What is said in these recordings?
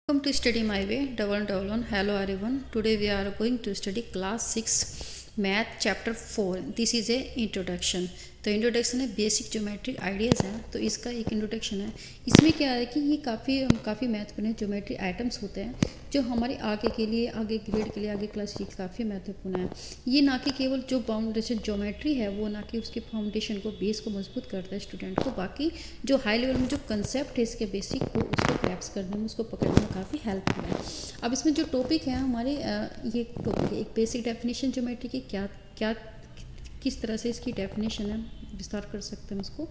Welcome to Study My Way, double double one. Hello everyone. Today we are going to study class 6 math chapter 4. This is a introduction. तो introduction है basic geometric ideas हैं, तो इसका एक introduction है. इसमें क्या है कि ये काफ़ी महत्वपूर्ण ज्योमेट्री आइटम्स होते हैं जो हमारे आगे के लिए, आगे ग्रेड के लिए, आगे क्लास के लिए काफ़ी महत्वपूर्ण है. ये ना कि केवल जो जैसे ज्योमेट्री है वो ना कि उसके फाउंडेशन को, बेस को मजबूत करता है स्टूडेंट को, बाकी जो हाई लेवल में जो कंसेप्ट है इसके बेसिक को, उसको ग्रैप्स करने में, उसको पकड़ने में काफ़ी हेल्पफुल है. अब इसमें जो टॉपिक है हमारे, ये टॉपिक है एक बेसिक डेफिनेशन ज्योमेट्री की, क्या किस तरह से इसकी डेफिनेशन है, विस्तार कर सकते हैं इसको.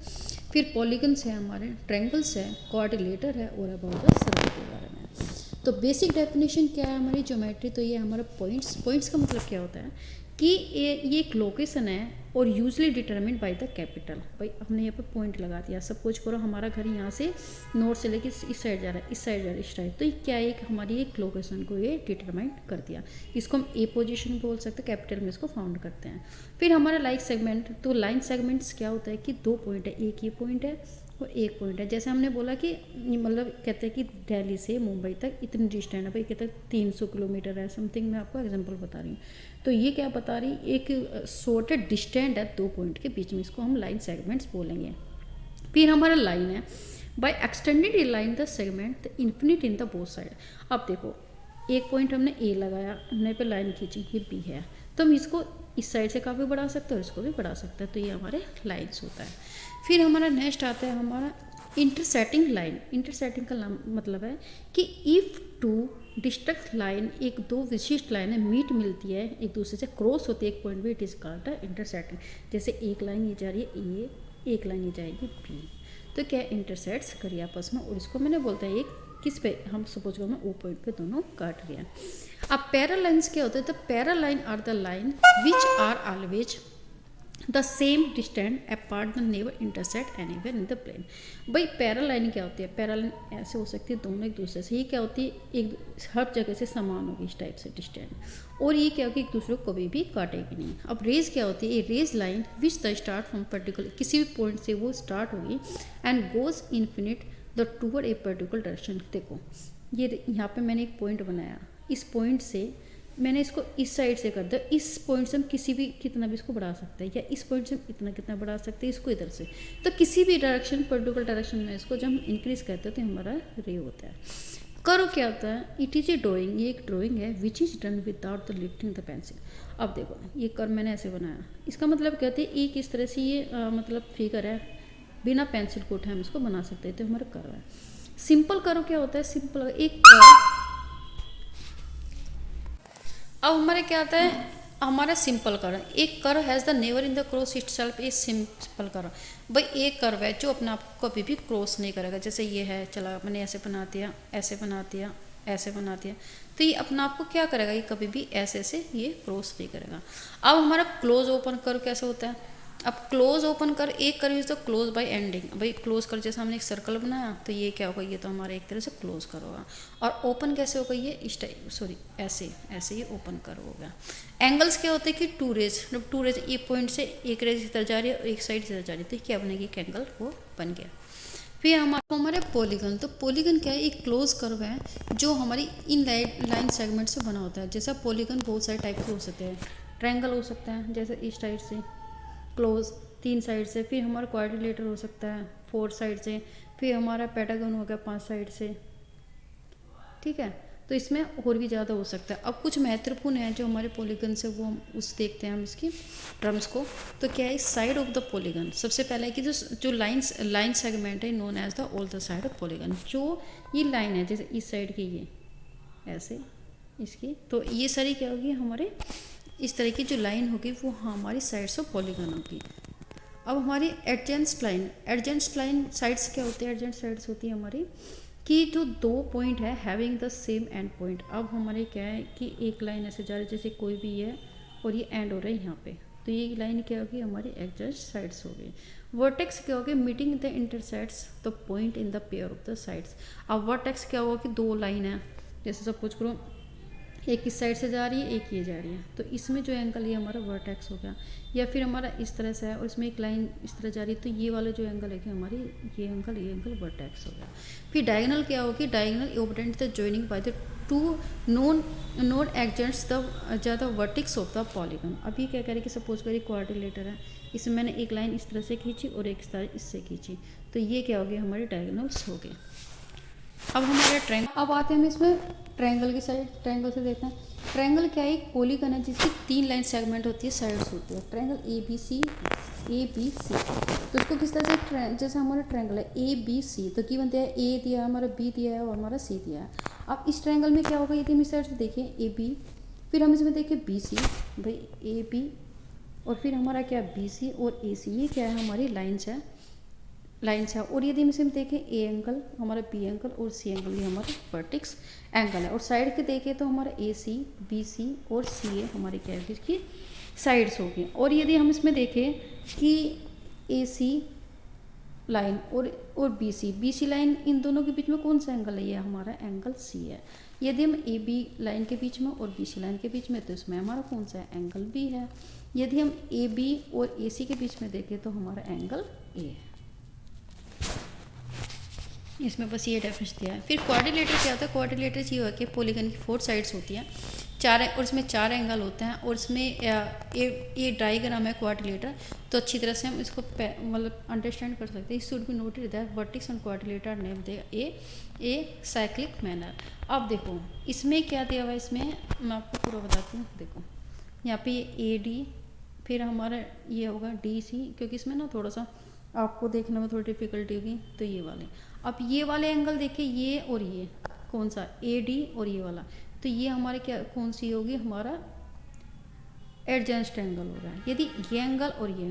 फिर पॉलीगन्स है हमारे, ट्रायंगल्स है, क्वाड्रिलेटर है और अबाउट द सर्कल के बारे में. तो बेसिक डेफिनेशन क्या है हमारी ज्योमेट्री, तो ये हमारा पॉइंट्स का मतलब क्या होता है कि ये एक लोकेशन है और usually determined bye the capital. भाई हमने यहाँ पे पॉइंट लगा दिया, सपोज करो हमारा घर यहाँ से नॉर्थ से लेके इस साइड जा रहा है, इस साइड जा रहा है, इस टाइप. तो ये क्या है, एक हमारी एक लोकेशन को ये डिटरमाइन कर दिया. इसको हम ए पोजीशन बोल सकते हैं, कैपिटल में इसको फाउंड करते हैं. फिर हमारा लाइन सेगमेंट, तो लाइन सेगमेंट्स क्या होता है कि दो पॉइंट है, एक ये पॉइंट है और एक पॉइंट है. जैसे हमने बोला कि मतलब कहते हैं कि दिल्ली से मुंबई तक इतनी डिस्टेंस है, भाई कहते हैं 300 किलोमीटर है समथिंग. मैं आपको एग्जांपल बता रही हूँ. तो ये क्या बता रही, एक शॉर्टेड डिस्टेंस है दो पॉइंट के बीच में, इसको हम लाइन सेगमेंट्स बोलेंगे. फिर हमारा लाइन है, by extended a line the segment the infinite in the both side. अब देखो एक पॉइंट हमने ए लगाया, हमने पे लाइन खींची, ये बी है, तो हम इसको इस साइड से काफ़ी बढ़ा सकते हैं और इसको भी बढ़ा सकते हैं. तो ये हमारे लाइन्स होता है. फिर हमारा नेक्स्ट आता है हमारा इंटरसेटिंग लाइन. इंटरसेटिंग का मतलब है कि इफ़ टू डिस्ट्रक्ट लाइन, एक दो विशिष्ट लाइन है मीट मिलती है, एक दूसरे से क्रॉस होती है एक पॉइंट भी, इट इज कॉल्ड इंटरसेटिंग. जैसे एक लाइन ये जा रही है ए, एक लाइन ये जाएगी बी, तो क्या इंटरसेट्स करिए आपस में, और इसको मैंने बोलता है एक किस पे, हम सपोज करो मैं ओ पॉइंट पे दोनों काट रहे हैं. अब पैरेलल लाइन्स क्या होते हैं, तो parallel line are the line which are always the same distance apart the never intersect anywhere in the plane. भाई पैरेलल लाइन क्या होती है, पैरेलल लाइन ऐसे हो सकती है दोनों एक दूसरे से, ये क्या होती है एक हर जगह से समान होगी इस टाइप से डिस्टेंस, और ये क्या होगी एक दूसरे को कभी भी काटेगी नहीं. अब रेज क्या होती है, ये rays line which the start from particular, किसी भी पॉइंट से वो स्टार्ट होगी and goes infinite the toward a particular direction. देखो ये यहाँ पे मैंने एक पॉइंट बनाया, इस पॉइंट से मैंने इसको इस साइड से कर दिया, इस पॉइंट से हम किसी भी कितना भी इसको बढ़ा सकते हैं, या इस पॉइंट से हम इतना कितना बढ़ा सकते हैं इसको इधर से. तो किसी भी डायरेक्शन, पर्टिकुलर डायरेक्शन में इसको जब हम इंक्रीज करते हैं तो हमारा रे होता है. करो क्या होता है, इट इज़ ए ड्राइंग, ये एक ड्राइंग है which is done without the lifting the pencil. अब देखो ये कर मैंने ऐसे बनाया, इसका मतलब कहते हैं एक इस तरह से ये मतलब फिगर है, बिना पेंसिल को उठाए हम इसको बना सकते हैं, तो हमारा कर्व है. सिंपल करो क्या होता है, सिंपल एक कर्व. अब हमारे क्या आता है, हमारा सिंपल कर्व, एक curve has the never in the cross itself a simple curve. भाई एक कर्व है जो अपने आप को कभी भी क्रॉस नहीं करेगा. जैसे ये है, चला मैंने ऐसे बना दिया, ऐसे बना दिया, ऐसे बना दिया, तो ये अपने आप को क्या करेगा, ये कभी भी ऐसे से ये क्रॉस नहीं करेगा. अब हमारा क्लोज ओपन कर्व कैसे होता है, अब क्लोज ओपन कर, एक curve is the close by ending. भाई क्लोज कर जैसे हमने एक सर्कल बनाया, तो ये क्या होगा, ये तो हमारा एक तरह से क्लोज कर होगा. और ओपन कैसे होगा, ये इस टाइप, सॉरी ऐसे ऐसे ये ओपन कर होगा. एंगल्स क्या होते हैं कि टू रेज, जब टू रेज एक पॉइंट से एक रेज इधर जा रही है और एक साइड इधर जा रही है, तो क्या बनेगी, एक एंगल वो बन गया. फिर हमारे पॉलीगन, तो पॉलीगन क्या है, एक क्लोज कर्व है जो हमारी इन लाइन सेगमेंट से बना होता है. जैसा पॉलीगन बहुत सारे टाइप के हो सकते हैं, ट्रायंगल हो सकता है जैसे इस टाइप से क्लोज 3 साइड से, फिर हमारा क्वाड्रिलेटर हो सकता है 4 साइड से, फिर हमारा पेंटागन हो गया 5 साइड से. ठीक है, तो इसमें और भी ज़्यादा हो सकता है. अब कुछ महत्वपूर्ण है जो हमारे पॉलीगन से, वो हम उस देखते हैं हम इसकी टर्म्स को. तो क्या है, साइड ऑफ द पॉलीगन, सबसे पहले है कि जो लाइन सेगमेंट है known as the all the side of polygon. जो ये लाइन है जैसे इस साइड की, ये ऐसे इसकी, तो ये सारी क्या होगी हमारे, इस तरह की जो लाइन होगी वो हमारी साइड्स ऑफ पॉलीगन होगी. अब हमारी एडजेंट लाइन साइड्स क्या होती है, एडजेंट साइड्स होती है हमारी कि जो दो पॉइंट है having the same and point. अब हमारे क्या है कि एक लाइन ऐसे जा रही है जैसे कोई भी है और ये एंड हो रहा है यहाँ पे, तो ये लाइन क्या होगी हमारी एडजेंट साइड्स होगी. वर्टेक्स क्या होगी, meeting the intersects the point in the pair of the sides. अब वर्टेक्स क्या होगा कि दो लाइन है, जैसे सपोज करो एक इस साइड से जा रही है, एक ये जा रही है, तो इसमें जो एंगल ये हमारा वर्टेक्स हो गया। या फिर हमारा इस तरह से है और इसमें एक लाइन इस तरह जा रही है, तो ये वाला जो एंगल है कि हमारी ये एंगल वर्टेक्स हो गया। फिर डायगोनल क्या होगी, diagonal obtained the joining by the two non adjacent the vertex of the polygon. अभी क्या करें कि सपोज करिए क्वाड्रिलेटर है, इसमें मैंने एक लाइन इस तरह से खींची और एक तरह इससे खींची, तो ये क्या हो गया, हमारे डायगोनल्स हो गए। अब हमारे ट्रायंगल, अब आते हैं हम इसमें ट्रायंगल की साइड। ट्रायंगल से देखते हैं, ट्रायंगल क्या है, एक पॉलीगन है जिसकी 3 लाइन सेगमेंट होती है, साइड्स होती है। ट्रायंगल ए बी सी, तो इसको किस तरह से, जैसे हमारा ट्रायंगल है ए बी सी, तो गिवन दिया है, ए दिया है हमारा, बी दिया है और हमारा सी दिया है। अब इस ट्रायंगल में क्या होगा, यदि हम इस साइड से देखें ए बी, फिर हम इसमें देखें बी सी, भाई ए बी और फिर हमारा क्या बी सी और ए सी, ये क्या है, हमारी लाइन्स है। और यदि हम इसमें देखें ए एंगल, हमारा बी एंगल और सी एंगल, ये हमारा वर्टेक्स एंगल है। और साइड के देखें तो हमारा ए सी, बी सी और सी ए हमारे क्या है, इसकी साइड्स होगी। और यदि हम इसमें देखें कि ए सी लाइन और बी सी लाइन, इन दोनों के बीच में कौन सा एंगल है, ये हमारा एंगल सी है। यदि हम ए बी लाइन के बीच में और बी सी लाइन के बीच में, तो इसमें हमारा कौन सा एंगल बी है। यदि हम ए बी और ए सी के बीच में देखें तो हमारा एंगल ए है। इसमें बस ये डिफरेंस दिया है। फिर क्वाड्रिलेटर क्या होता है, क्वाड्रिलेटर ये होता है कि पॉलीगन की 4 साइड्स होती हैं, और इसमें 4 एंगल होते हैं, और इसमें ये डायग्राम है क्वाड्रिलेटर, तो अच्छी तरह से हम इसको मतलब अंडरस्टैंड कर सकते हैं। Should be noted that vertex on quadrilateral name they a cyclic manner. अब देखो इसमें क्या दिया हुआ है, इसमें मैं आपको पूरा बताती हूँ। देखो यहाँ पे ये ए डी, फिर हमारा ये होगा डी सी, क्योंकि इसमें ना थोड़ा सा आपको देखने में थोड़ी डिफिकल्टी होगी, तो ये वाले। अब ये वाले एंगल देखिए, ये और ये कौन सा, ए डी और ये वाला, तो ये हमारे क्या कौन सी होगी, हमारा एडजेंस्ट एंगल हो रहा है। यदि ये एंगल और ये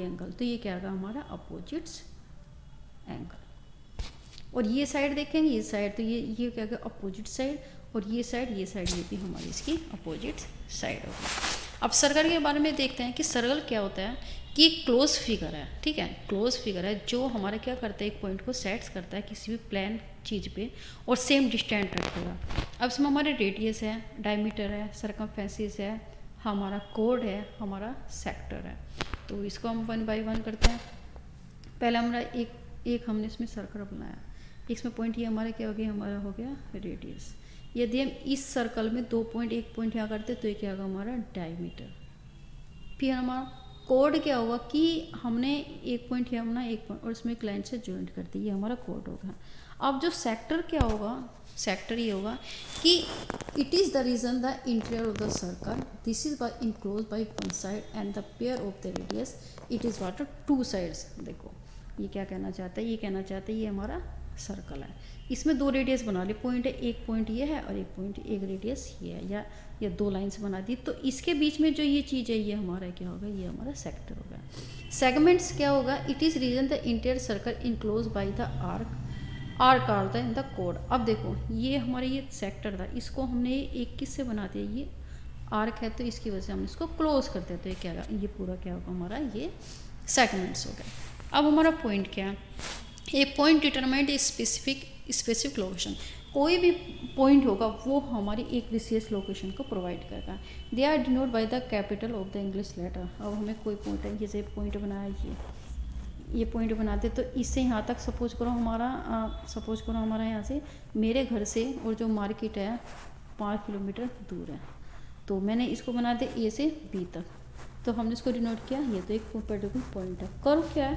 एंगल, तो ये क्या होगा, हमारा अपोजिट्स एंगल। और ये साइड देखेंगे, ये साइड, तो ये क्या होगा, अपोजिट साइड, और ये साइड ये भी हमारी इसकी अपोजिट साइड होगी। अब सर्कल के बारे में देखते हैं कि सर्कल क्या होता है, कि क्लोज फिगर है, ठीक है, क्लोज फिगर है जो हमारा क्या करता है, एक पॉइंट को सेट्स करता है किसी भी प्लेन चीज़ पे और सेम डिस्टेंस रखेगा। अब इसमें हमारे रेडियस है, डायमीटर है, सरकमफेरेंस है, हमारा कोड है, हमारा सेक्टर है। तो इसको हम 1 बाय 1 करते हैं। पहले हमारा एक हमने इसमें सर्कल बनाया, इसमें पॉइंट ये हमारा क्या हो गया, हमारा हो गया रेडियस। यदि हम इस सर्कल में 2 पॉइंट, एक पॉइंट यहाँ करते तो ये क्या होगा, हमारा डायमीटर। फिर हमारा कोड क्या होगा कि हमने एक पॉइंट यहाँ अपना एक पॉइंट और इसमें एक लाइन से ज्वाइंट कर दी, ये हमारा कोड होगा। अब जो सेक्टर क्या होगा, सेक्टर ये होगा कि it is the region the interior of the circle, this is enclose by one side and the pair of the radius, it is what 2 sides. देखो ये क्या कहना चाहता है, ये कहना चाहता है ये हमारा सर्कल है, इसमें 2 रेडियस बना ली, पॉइंट है, एक पॉइंट ये है और एक रेडियस ये है, या 2 लाइन्स बना दी, तो इसके बीच में जो ये चीज़ है ये हमारा क्या होगा, ये हमारा सेक्टर होगा। सेगमेंट्स क्या होगा, it is region the interior circle enclose by the arc are the in the कोड। अब देखो ये हमारे ये सेक्टर था, इसको हमने एक किससे बना दिया, ये आर्क है, तो इसकी वजह से हम इसको क्लोज करते हैं, तो ये क्या होगा, ये पूरा क्या होगा, हमारा ये सेगमेंट्स हो गया। अब हमारा पॉइंट क्या है, a point determined a specific location, कोई भी पॉइंट होगा वो हमारी एक विशेष लोकेशन को प्रोवाइड करेगा। They are denote by the capital of the English letter. अब हमें कोई पॉइंट है, जैसे पॉइंट बनाया, ये पॉइंट बनाते, तो इससे यहाँ तक सपोज करो हमारा यहाँ से मेरे घर से और जो मार्केट है 5 किलोमीटर दूर है, तो मैंने इसको बना दिया ए से बी तक, तो हमने इसको डिनोट किया, ये तो एक पर्टिकुलर पॉइंट है। कर्व क्या है,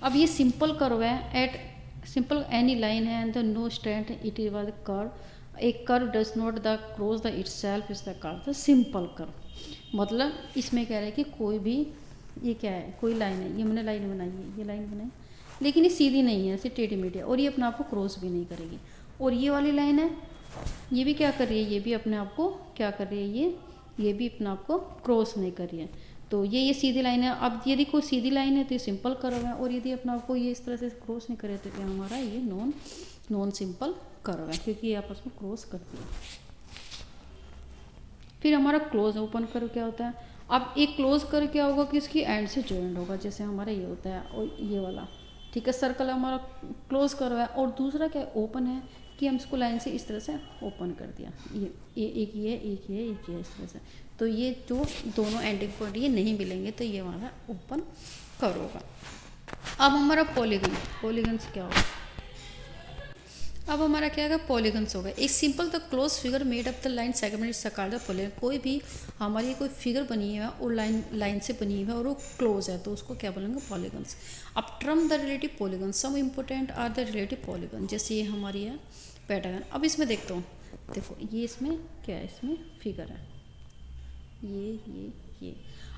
अब ये सिंपल कर्व है, एट सिंपल एनी लाइन है and the no strength it is was curve, a curve does not the cross the itself is the curve, the simple curve. मतलब इसमें कह रहे हैं कि कोई भी, ये क्या है, कोई लाइन है, ये मैंने लाइन बनाई है, ये लाइन बनाई, लेकिन ये सीधी नहीं है, ऐसे टेढ़ी मेढ़ी, और ये अपने आप को क्रॉस भी नहीं करेगी। और ये वाली लाइन है, ये भी क्या कर रही है, ये भी अपने आप को क्या कर रही है, ये भी अपने आप को क्रॉस नहीं कर रही है, तो ये सीधी लाइन है। अब यदि कोई सीधी लाइन है तो ये सिंपल कर्व है, और यदि अपना आपको ये इस तरह से क्रॉस नहीं करे तो क्या हमारा ये नॉन सिंपल कर्व है, क्योंकि ये आपस में क्रॉस करती है। फिर हमारा क्लोज ओपन कर्व क्या होता है, अब एक क्लोज कर्व क्या होगा कि इसकी एंड से जॉइंट होगा, जैसे हमारा ये होता है और ये वाला, ठीक है, सर्कल हमारा क्लोज कर्व है। और दूसरा क्या है, ओपन है, कि हम इसको लाइन से इस तरह से ओपन कर दिया, ये एक ये एक ये एक ये इस तरह से, तो ये जो दोनों एंडिंग पॉइंट ये नहीं मिलेंगे तो ये हमारा ओपन कर होगा। अब हमारा पॉलीगन्स क्या होगा, अब हमारा क्या होगा, पॉलीगन्स होगा। एक simple the close figure made up the line segment सकार द पॉलीगन। कोई भी हमारी कोई फिगर बनी है और लाइन से बनी है और वो क्लोज है तो उसको क्या बोलेंगे, पॉलीगन्स। अब term the relative polygon, some important are the relative polygon, जैसे ये हमारी है पेंटागन। अब इसमें देखता हूँ, देखो ये इसमें क्या है, इसमें फिगर है ये।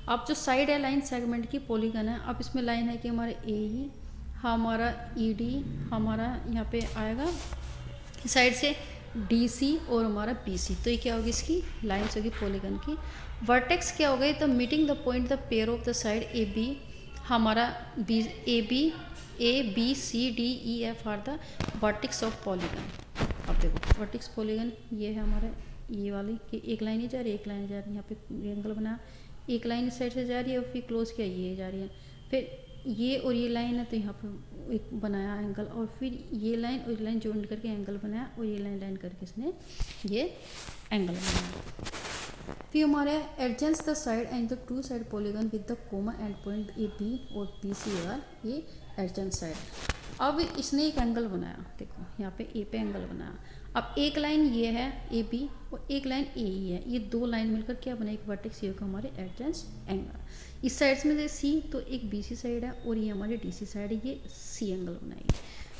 अब जो साइड है लाइन सेगमेंट की पॉलीगन है। अब इसमें लाइन है कि हमारा ए ई, हमारा ई डी, हमारा यहाँ पे आएगा साइड से डी सी और हमारा बी सी, तो ये क्या होगी, इसकी लाइन्स होगी पॉलीगन की। वर्टेक्स क्या हो गई, the meeting the point the pair of the side A B, हमारा B A B C D E F are the vertex of polygon. अब देखो वर्टेक्स पॉलीगन ये है हमारा, ये वाली कि एक लाइन ही जा रही है, एक लाइन जा रही है, यहाँ पे एंगल बना, एक लाइन इस साइड से जा रही है और फिर क्लोज किया ये जा रही है, फिर ये और ये लाइन है तो यहाँ पर एक बनाया एंगल, और फिर ये लाइन और ये लाइन जॉइंट करके एंगल बनाया, और ये लाइन करके इसने ये एंगल बनाया। फिर हमारे adjacent the side and the two side polygon with the common end point A B और बी सी आर ये एडजेंस साइड। अब इसने एक एंगल बनाया, देखो यहाँ पे ए पे एंगल बनाया। अब एक लाइन ये है ए बी और एक लाइन ए ई है, ये दो लाइन मिलकर क्या बना, एक वर्टेक्स, ये होगा हमारे एडजेंस एंगल। इस साइड में से सी तो एक बी सी साइड है और ये हमारी डी सी साइड है, ये सी एंगल बनाएगी,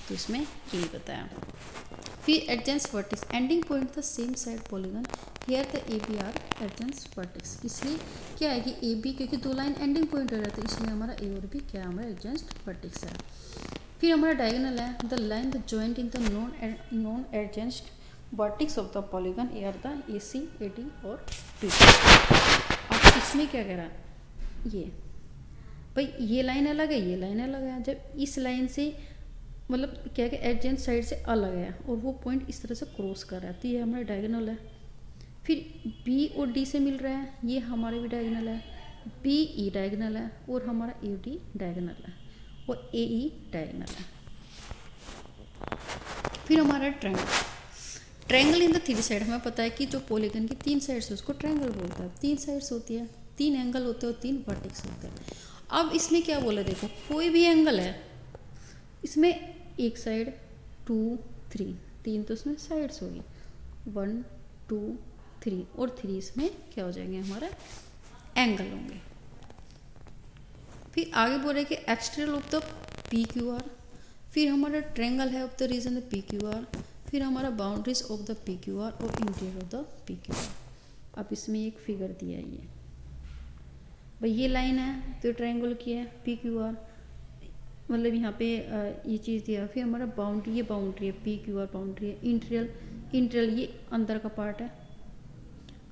तो इसमें यही बताया। फिर adjacent vertex ending point the same side polygon here the A B are adjacent vertex. इसलिए क्या है कि ए बी, क्योंकि दो लाइन एंडिंग पॉइंट हो रहा है तो इसलिए हमारा ए और बी क्या हमारा एडजेंस वर्टेक्स है। फिर हमारा डायगोनल है the line the joint in the non adjacent vertex of the polygon are the A C A D और बी। अब इसमें क्या कह रहा है, ये भाई ये लाइन अलग है, ये लाइन अलग है। जब इस लाइन से मतलब क्या है एडजेंट साइड से अलग है और वो पॉइंट इस तरह से क्रॉस कर रहा है तो ये हमारा डायगोनल है। फिर बी और डी से मिल रहा है, ये हमारे भी डायगोनल है, बी ई डायगोनल है और हमारा ए डी डायगोनल है और ए ई डायगोनल है। फिर हमारा triangle in the three side, हमें पता है कि जो पॉलीगन की तीन साइड्स है उसको ट्रायंगल बोलता है। तीन साइड्स होती है, तीन एंगल होते हैं और तीन वर्टेक्स होते हैं। अब इसमें क्या बोला, देखो कोई भी एंगल है, इसमें एक साइड 2 3, तीन तो इसमें साइड्स होगी 1 2 3 और 3 इसमें क्या हो जाएंगे, हमारा एंगल होंगे। फिर आगे बोल रहे कि external of the P Q R, फिर हमारा ट्रायंगल है of the region P Q R, फिर हमारा boundaries of the P Q R और interior of the P Q R. अब इसमें एक फिगर दिया है, ये भाई ये लाइन है तो ट्रायंगल की है पी क्यू आर, मतलब यहाँ पे ये चीज़ दिया। फिर हमारा बाउंड्री, ये बाउंड्री है पी क्यू आर बाउंड्री है, इंटीरियर ये अंदर का पार्ट है,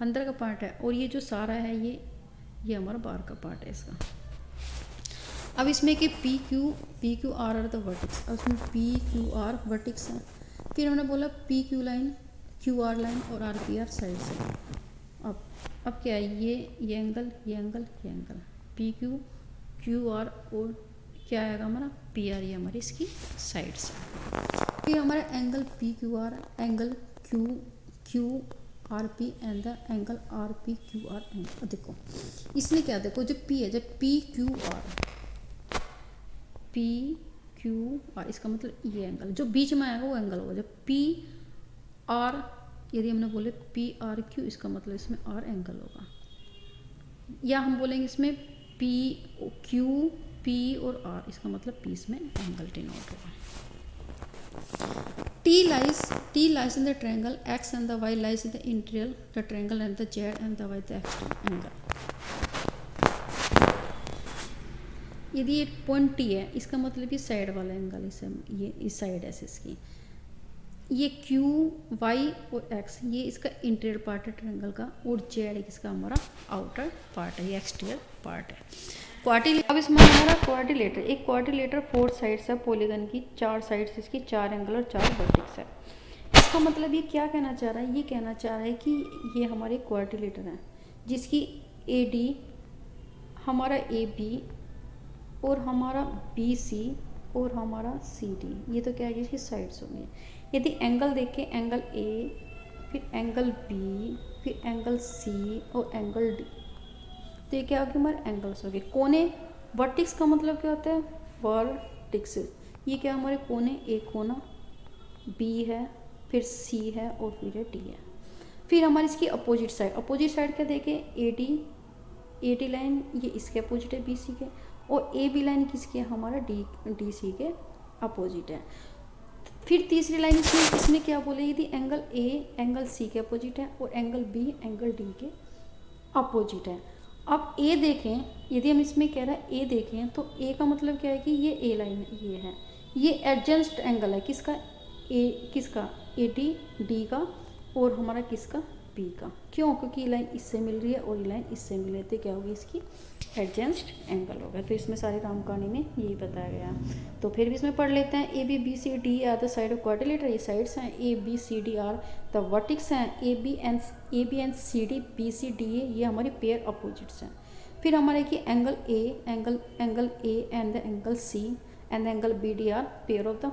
अंदर का पार्ट है, और ये जो सारा है ये हमारा बाहर का पार्ट है इसका। अब इसमें कि P Q R are the vertex, अब इसमें पी क्यू आर वर्टेक्स है। फिर हमने बोला P Q line, Q R line और आर पी आर साइड से। अब क्या है, ये एंगल, ये एंगल, ये एंगल, पी क्यू आर और क्या आएगा हमारा पी आर, ये हमारी इसकी साइड से। फिर हमारा angle P Q are, angle Q R P and the angle R P Q R angle. देखो इसमें क्या, देखो जो पी है, जब पी क्यू आर इसका मतलब ये एंगल जो बीच में आएगा वो एंगल होगा। जब पी आर, यदि हमने बोले पी आर क्यू, इसका मतलब इसमें आर एंगल होगा, या हम बोलेंगे इसमें पी क्यू पी और आर, इसका मतलब पी इसमें एंगल डिनोट होगा। T lies in the triangle, X and the Y lies in the interior the triangle and the Z and the Y the external angle. यदि ये point T है, इसका मतलब ये साइड वाला एंगल, इसे ये इस साइड है इसकी, ये क्यू वाई और एक्स ये इसका इंटीरियर पार्ट है ट्रायंगल का, और जेड इसका हमारा आउटर पार्ट है, ये एक्सटीरियर पार्ट है। अब इसमें हमारा क्वाड्रिलेटर, एक क्वाड्रिलेटर 4 साइड्स है पॉलीगन की, 4 साइड्स इसकी, 4 एंगल और 4 वर्टेक्स है। इसका मतलब ये क्या कहना चाह रहा है, ये कहना चाह रहा है कि ये हमारे क्वाड्रिलेटर है जिसकी ए डी, हमारा ए बी और हमारा बी सी और हमारा सी डी, ये तो क्या है इसकी साइड्स होंगी। यदि एंगल देखें, एंगल ए, फिर एंगल बी, फिर एंगल सी और एंगल डी, तो ये क्या हो गया हमारे एंगल्स हो गए। कोने, वर्टिक्स का मतलब क्या होता है, वर्टिक्स, ये क्या हमारे कोने, एक कोना बी है, फिर सी है और फिर डी है। फिर हमारी इसकी अपोजिट साइड क्या देखें, ए डी लाइन ये इसके अपोजिट है बी सी के, और ए बी लाइन किसकी है, हमारा डी सी के अपोजिट है। फिर तीसरी लाइन इसमें क्या बोले, यदि एंगल ए एंगल सी के अपोजिट है और एंगल बी एंगल डी के अपोजिट है। अब ए देखें, यदि हम इसमें कह रहे हैं ए देखें, तो ए का मतलब क्या है कि ये ए लाइन ये है, ये एडजेंस्ट एंगल है किसका, किसका ए डी का, और हमारा किसका बी का। क्यों, क्योंकि ये लाइन इससे मिल रही है और ये लाइन इससे मिल रही है, तो क्या होगी इसकी एडजेंस्ट एंगल होगा। तो इसमें सारी राम कहानी में यही बताया गया। तो फिर भी इसमें पढ़ लेते हैं, A B C D are the side of quadrilateral, ये साइड्स हैं, A B C D are the vertex हैं, A B and C D B C D A, ये हमारी पेयर अपोजिट्स हैं। फिर हमारे कि angle A and the angle C and angle B D are pair of the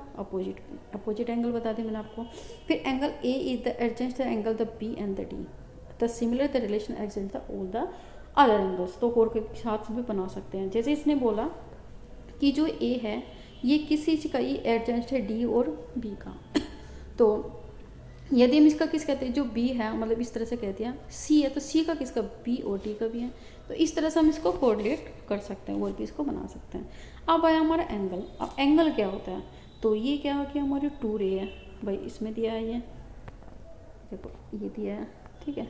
opposite angle बता दें मैंने आपको। फिर angle A is the adjacent the angle the B and the D, the similar the relation adjacent the all the other angles. तो और के साथ भी बना सकते हैं। जैसे इसने बोला कि जो ए है ये किस चीज़ का, ये एडजेंस्ट है डी और बी का। तो यदि हम इसका किस कहते हैं, जो बी है मतलब इस तरह से कहते हैं, सी है तो सी का किसका, बी और डी का भी है। तो इस तरह से हम इसको कोऑर्डिनेट कर सकते हैं और भी इसको बना सकते हैं। अब आया हमारा एंगल। अब एंगल क्या होता है, तो ये क्या हो गया हमारी 2 रे है भाई, इसमें दिया है ये देखो, ये दिया है, ठीक है,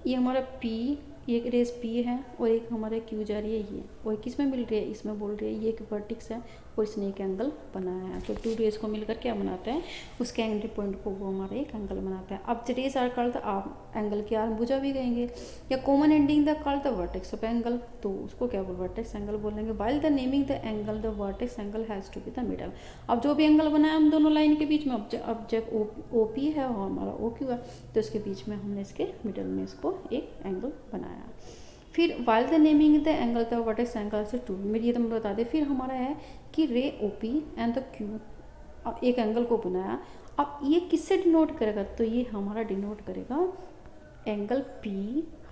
ये हमारा P, एक रेस P है और एक हमारे Q जा रही है ये, और किस में मिल रही है, इसमें बोल रही है ये एक वर्टिक्स है और इसने एक एंगल बनाया है। तो 2 रेस को मिलकर क्या बनाता है, उसके एंगल पॉइंट को वो हमारा एक एंगल बनाता है। अब rays are called the angle की आर्म भुजा भी कहेंगे, या common ending the called the vertex of angle, तो उसको क्या बोल वर्टेक्स एंगल बोलेंगे। While the naming the angle the vertex angle has to be the middle. अब जो भी एंगल बनाया हम दोनों लाइन के बीच में, अब जब OP है और हमारा OQ है, तो इसके बीच में हमने इसके मिडल में इसको एक एंगल बनाया। फिर while the naming the angle the vertex angle से 2, मेरी ये तो मैं बता दें। फिर हमारा है कि रे OP एंड द Q, एक एंगल को बनाया। अब ये किससे डिनोट करेगा, तो ये हमारा डिनोट करेगा एंगल P,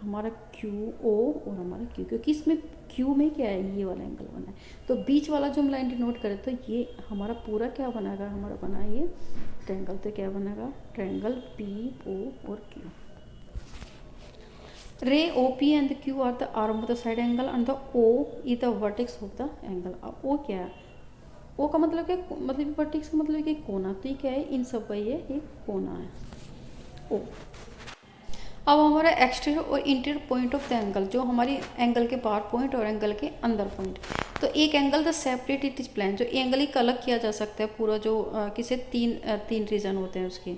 हमारा QO और हमारा Q, क्योंकि इसमें Q में क्या है, ये वाला एंगल बना है। तो बीच वाला जो हम लाइन डिनोट करें, तो ये हमारा पूरा क्या बनेगा, हमारा बना ये ट्रायंगल। तो क्या बनेगा, ट्रायंगल PO और Q। Ray OP and Q are the arm of the side angle and the O is the vertex of the angle. अब O क्या है, O का मतलब क्या, मतलब वर्टेक्स का मतलब एक कोना, तो ये क्या है, इन सब का ये एक कोना है O। अब हमारा एक्सटीरियर और interior point of the angle, जो हमारी एंगल के बाहर पॉइंट और एंगल के अंदर पॉइंट। तो एक angle the separate it is plan, जो एंगल एक अलग किया जा सकता है पूरा, जो किसे तीन रीजन होते हैं उसके,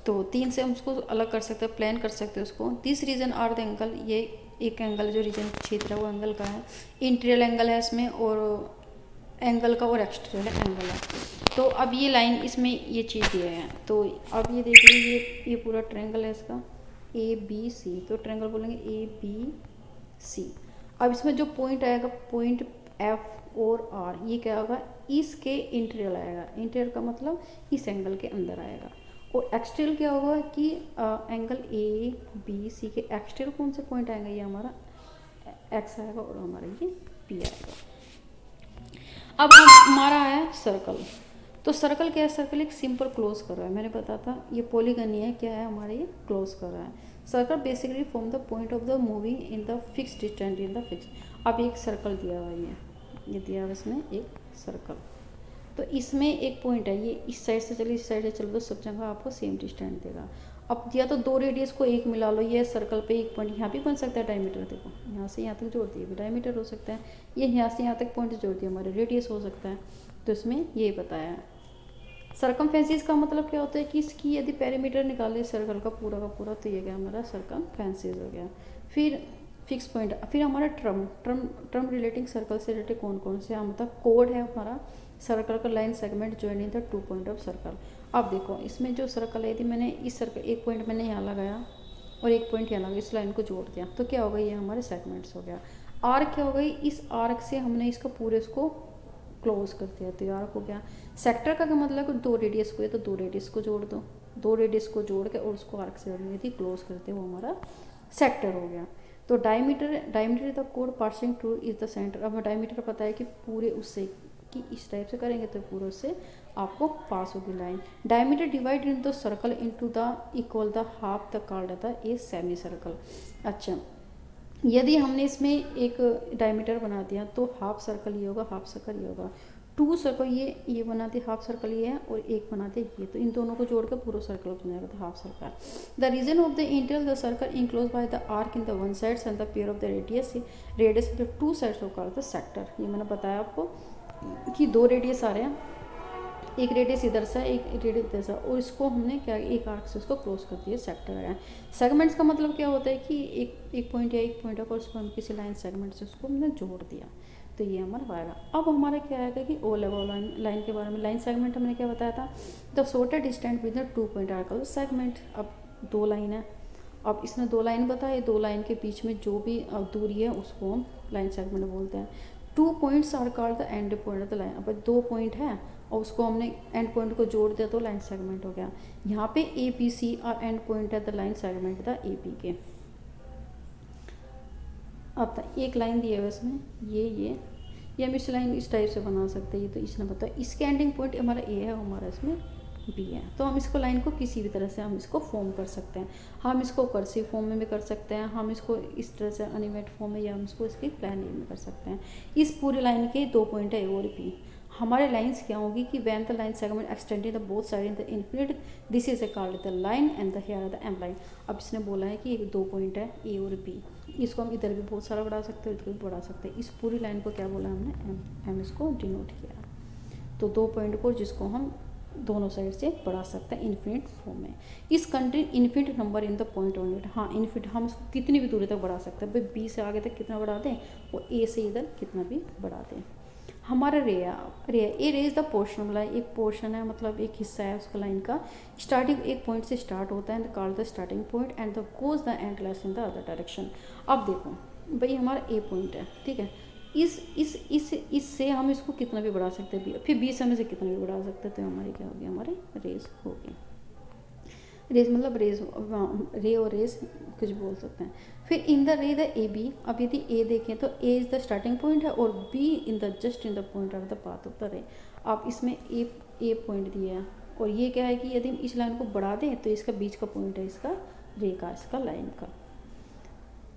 तो 3 से हम उसको अलग कर सकते हैं, प्लान कर सकते हैं उसको। This region are the angle, ये एक एंगल जो रीजन क्षेत्र है वो एंगल का है। इंटीरियर एंगल है इसमें, और एंगल का और एक्सटीरियर एंगल है। तो अब ये लाइन इसमें ये चीज़ दिया है, तो अब ये देख लीजिए, ये पूरा ट्रायंगल है इसका ABC, तो ट्रायंगल बोलेंगे ABC। अब इसमें जो पॉइंट आएगा, पॉइंट F और R, ये क्या होगा, इसके इंटीरियर आएगा। इंटीरियर का मतलब इस एंगल के अंदर आएगा। और एक्सटीरियर क्या होगा कि एंगल ABC के एक्सटीरियर कौन से पॉइंट आएंगे, ये हमारा X आएगा और हमारा ये P आएगा। अब हमारा है सर्कल। तो सर्कल क्या है, सर्कल एक सिंपल क्लोज कर रहा है, मैंने बताया था ये पॉलीगन नहीं है, क्या है हमारे ये क्लोज कर रहा है। Circle basically from the point of the moving in the fix distance in the fix. अब एक सर्कल दिया हुआ है, ये दिया हुआ इसमें एक सर्कल, तो इसमें एक पॉइंट है, ये इस साइड से चलिए इस साइड से चलो, तो सब जगह आपको सेम डिस्टेंस देगा। अब दिया तो 2 रेडियस को एक मिला लो, ये सर्कल पे एक पॉइंट यहाँ भी बन सकता है, डायमीटर देखो यहाँ से यहाँ तक जोड़ दिए भी डायमीटर हो सकता है, ये यहाँ से यहाँ तक पॉइंट जोड़ दिया हमारे रेडियस हो सकता है। तो इसमें ये बताया है। सर्कमफेरेंस का मतलब क्या होता है कि इसकी यदि पेरीमीटर निकाले सर्कल का पूरा, तो ये क्या हमारा सर्कमफेरेंस हो गया। फिर फिक्स पॉइंट, फिर हमारा ट्रम रिलेटिंग सर्कल से रिलेटेड कौन कौन से, मतलब कोड है हमारा सर्कल का line segment joining the 2 point of circle. अब देखो इसमें जो सर्कल है, यदि मैंने इस सर्कल एक पॉइंट मैंने यहाँ लगाया और एक पॉइंट यहाँ लगाया, इस लाइन को जोड़ दिया, तो क्या होगा, ये हमारे सेगमेंट्स हो गया। आर्क क्या हो गई, इस आर्क से हमने इसका पूरे इसको क्लोज कर दिया। तो यार हो गया। सेक्टर का क्या मतलब है, 2 रेडियस को है तो 2 रेडियस को जोड़ दो, 2 रेडियस को जोड़ के और उसको आर्क से जोड़नी थी, क्लोज करते वो हमारा सेक्टर हो गया। तो diameter the code passing through is the centre. अब डायमीटर पता है कि पूरे उससे कि इस टाइप से करेंगे तो पूरे उससे आपको पास होगी line. Diameter divide in the circle into the equal the half the called the a semi circle. अच्छा, यदि हमने इसमें एक डायमीटर बना दिया तो हाफ सर्कल ये होगा, हाफ सर्कल ये होगा, 2 सर्कल ये बना दिया, हाफ सर्कल ये है और एक बना दिया ये, तो इन दोनों को जोड़ कर पूरा सर्कल बन जाएगा, तो half circle. The region of the interior the circle enclose by the arc in the one sides and the pair of the radius of the 2 sides of called the sector. ये मैंने बताया आपको कि 2 radius आ रहे हैं, एक radius इधर से एक रेडियस इधर से, और इसको हमने क्या एक आर्क से उसको क्लोज कर दिया, सेक्टर है। सेगमेंट्स का मतलब क्या होता है कि एक पॉइंट या एक पॉइंट है और उसको हम किसी लाइन सेगमेंट से उसको हमने जोड़ दिया, तो ये हमारा आएगा। अब हमारा क्या आएगा कि ओ लेवल लाइन के बारे में। लाइन सेगमेंट हमने क्या बताया था, the shorted distance with 2 point are called segment. अब 2 लाइन है, अब इसने 2 लाइन बताए, 2 लाइन के बीच में जो भी दूरी है उसको हम लाइन सेगमेंट बोलते हैं। 2 points are called the end point of the line. अब 2 पॉइंट है और उसको हमने एंड पॉइंट को जोड़ दिया तो लाइन सेगमेंट हो गया। यहाँ पे ए बी सी और एंड पॉइंट है the line segment the A B के। अब एक लाइन दी है इसमें ये हम इस लाइन इस टाइप से बना सकते हैं, ये तो इसने बताया। इसके एंडिंग पॉइंट हमारा ए है, हमारा इसमें बी है, तो हम इसको लाइन को किसी भी तरह से हम इसको फॉर्म कर सकते हैं। हम इसको कर्सिव फॉर्म में भी कर सकते हैं, हम इसको इस तरह से एनिमेट फॉर्म में, या हम इसको इसकी प्लान में कर सकते हैं। इस पूरे लाइन के 2 पॉइंट है ए और बी। हमारे लाइंस क्या होगी कि when the line segment extended the both side in the infinite this is called the line and the here the M line. अब इसने बोला है कि 2 पॉइंट है ए और बी, इसको हम इधर भी बहुत सारा बढ़ा सकते हैं, इधर भी बढ़ा सकते हैं। इस पूरी लाइन को क्या बोला हमने, एम इसको डिनोट किया। तो 2 पॉइंट को जिसको हम दोनों साइड से बढ़ा सकते हैं इन्फिनिट फॉर्म में। इस country infinite number in the point on it. हाँ, इन्फिनिट हम इसको कितनी भी दूरी तक बढ़ा सकते हैं, भाई बी से आगे तक कितना बढ़ा दें और ए से इधर कितना भी बढ़ा दें। हमारा ए इज द पोर्शन वाला, एक पोर्शन है मतलब एक हिस्सा है उसका लाइन का। स्टार्टिंग एक पॉइंट से स्टार्ट होता है and called the starting point and the goes the end less in the other direction. अब देखो भाई हमारा ए पॉइंट है, ठीक है, इससे हम इसको कितना भी बढ़ा सकते हैं, फिर बी से हम इसे कितना भी बढ़ा सकते हैं, तो हमारी क्या होगी, हमारी रेस होगी। रेस मतलब रे और रेस कुछ बोल सकते हैं। फिर in the ray the A B, अब यदि ए देखें तो A is the starting point है और B in the just in the point of the path of the ray. अब इसमें ए पॉइंट दिया है और ये क्या है कि यदि हम इस लाइन को बढ़ा दें तो इसका बीच का पॉइंट है इसका रे का, इसका लाइन का,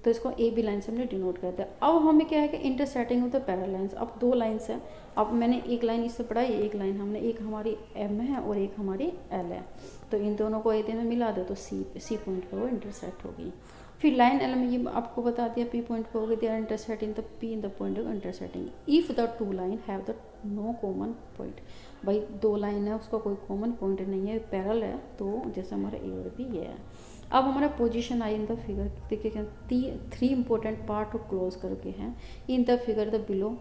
तो इसको ए बी लाइन से हमने डिनोट करते हैं। अब हमें क्या है कि intersecting of the parallel lines. अब 2 लाइंस है, अब मैंने एक लाइन इससे पढ़ाई, एक लाइन हमने, एक हमारी एम है और एक हमारी एल है, तो इन दोनों को ए में मिला दो तो सी पॉइंट पर वो इंटरसेक्ट होगी। फिर लाइन एल में ये आपको बता दिया पी पॉइंट पर होगी, they are intersecting the P in the point of intersecting if the 2 line have the no common point. भाई 2 लाइन है उसका कोई कॉमन पॉइंट नहीं है, पैरेलल है, तो जैसे हमारा ए और बी ये है। अब हमारा position I in the figure, देखिए 3 इंपॉर्टेंट पार्ट को क्लोज करके हैं in the figure the below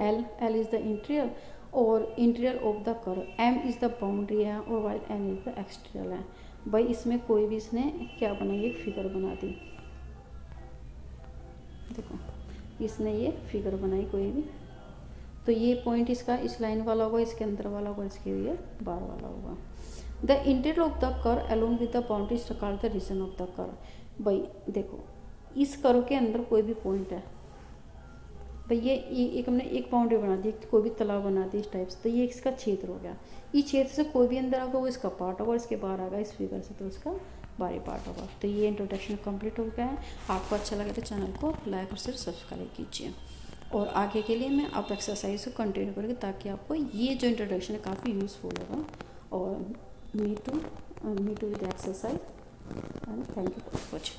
L is the interior और interior of the curve, M is the boundary है और while N is the exterior है। भाई इसमें कोई भी इसने क्या बनाई, एक फिगर बना दी, देखो इसने ये फिगर बनाई कोई भी, तो ये पॉइंट इसका इस लाइन वाला होगा, इसके अंदर वाला होगा, इसके ये बाहर वाला होगा। The interior of the curve along with the boundary is called the region of the curve. भाई देखो इस कर्व के अंदर कोई भी पॉइंट है, भाई ये एक हमने एक बाउंड्री बना दी, कोई भी तालाब बना दी इस टाइप से, तो ये इसका क्षेत्र हो गया। इस क्षेत्र से कोई भी अंदर आगा वो इसका पार्ट होगा, इसके बाहर आगा इस फिगर से तो उसका बाहरी पार्ट होगा। तो ये इंट्रोडक्शन कंप्लीट हो गया है। आपको अच्छा लगे तो चैनल को लाइक और सिर्फ सब्सक्राइब कीजिए, और आगे के लिए मैं आप एक्सरसाइज को कंटिन्यू करेंगे ताकि आपको ये जो इंट्रोडक्शन है काफ़ी यूज़फुल होगा। और me to with exercise, and thank you for watching.